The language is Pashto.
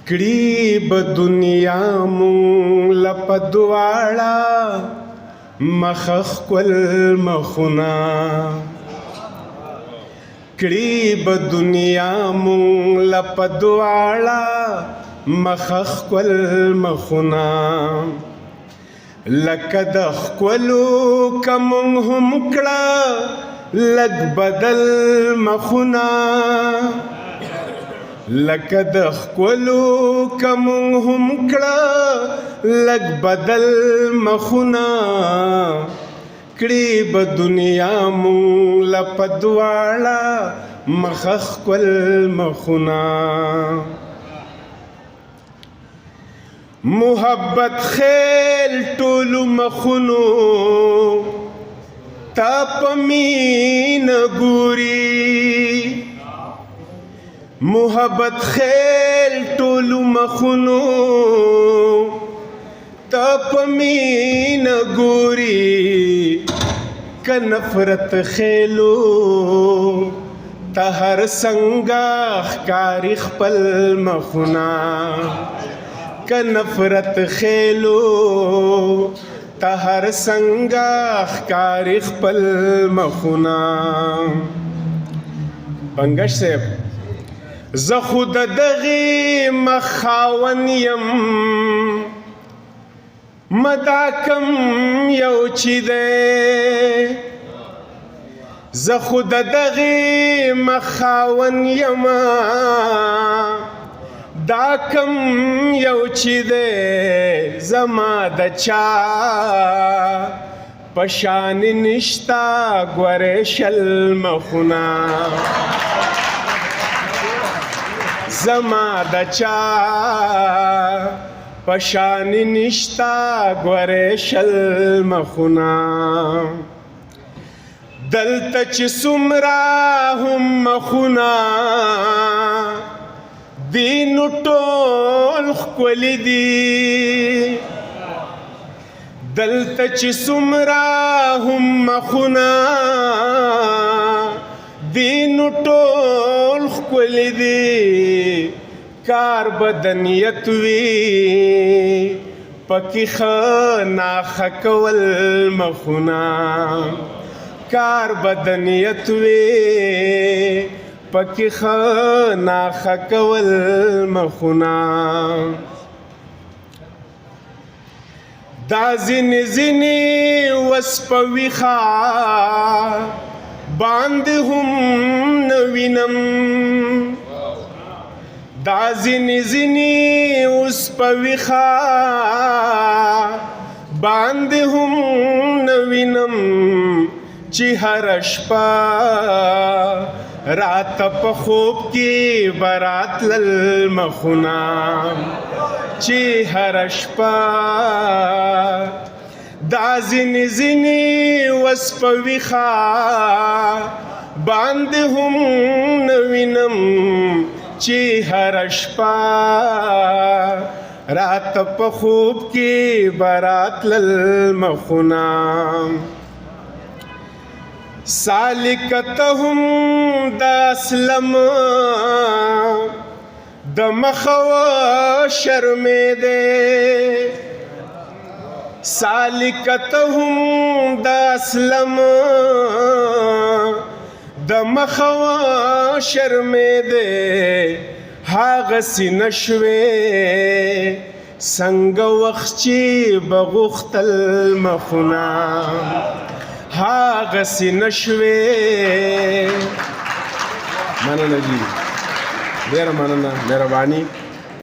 کړي به دنیا مونږ له په دواړه مخه ښکل مخونه کړي به دنیا مونږ له په دواړه مخه ښکل مخونه لکه د ښکلو که مونږ هم کړه لږ بدل مخونه لکه د ښکلو که مونږ هم کړه لږ بدل مخونه کړي به دنیا مونږ له په دواړه مخه ښکل مخونه محبت خیل ټولو مخونو تا په مینه ګوري محبت خیل ټولو مخونو تا په مینه ګوري که نفرت خیلو ته هر څنګه ښکاري خپل مخونه که نفرت خیلو ته هر څنګه ښکاري خپل مخونه بنګش صاحب زه خو د دغې مخ خاوند یم مدا کم یو چې دی زه خو د دغې مخ خاوند یم دا کم یو چې دی زما د چا په شان نشته ګورې شل مخونه زما د چا په شان نشته ګورې شل مخونه دلته چې څومره هم مخونه دي نو ټول ښکلي دي دلته چې څومره هم مخونه دي نو ټول ښکلي دي کار به د نیت وي پکې ښه ناښه کول مخونه کار به د نیت وي پکې ښه ناښه کول مخونه دا ځینې ځینې وس په ویښه باندې هم نه وینم دا ځینې ځینې اوس په ویښه باندې هم نه وینم چې هره شپه راته په خوب کې به راتلل مخونه چې هره شپه دا ځینې ځینې وس په ویښه باندې هم نه وینم چې هره شپه راته په خوب کې به راتلل مخونه سالکته هم د اسلم د مخه وشرمېدې سالکته هم د اسلم د مخه وشرمېدې هغسې نه شوې څنګه وخت چې به غوښتل مخونه هغسې نه شوې مننه جي ډېره مننه مهرباني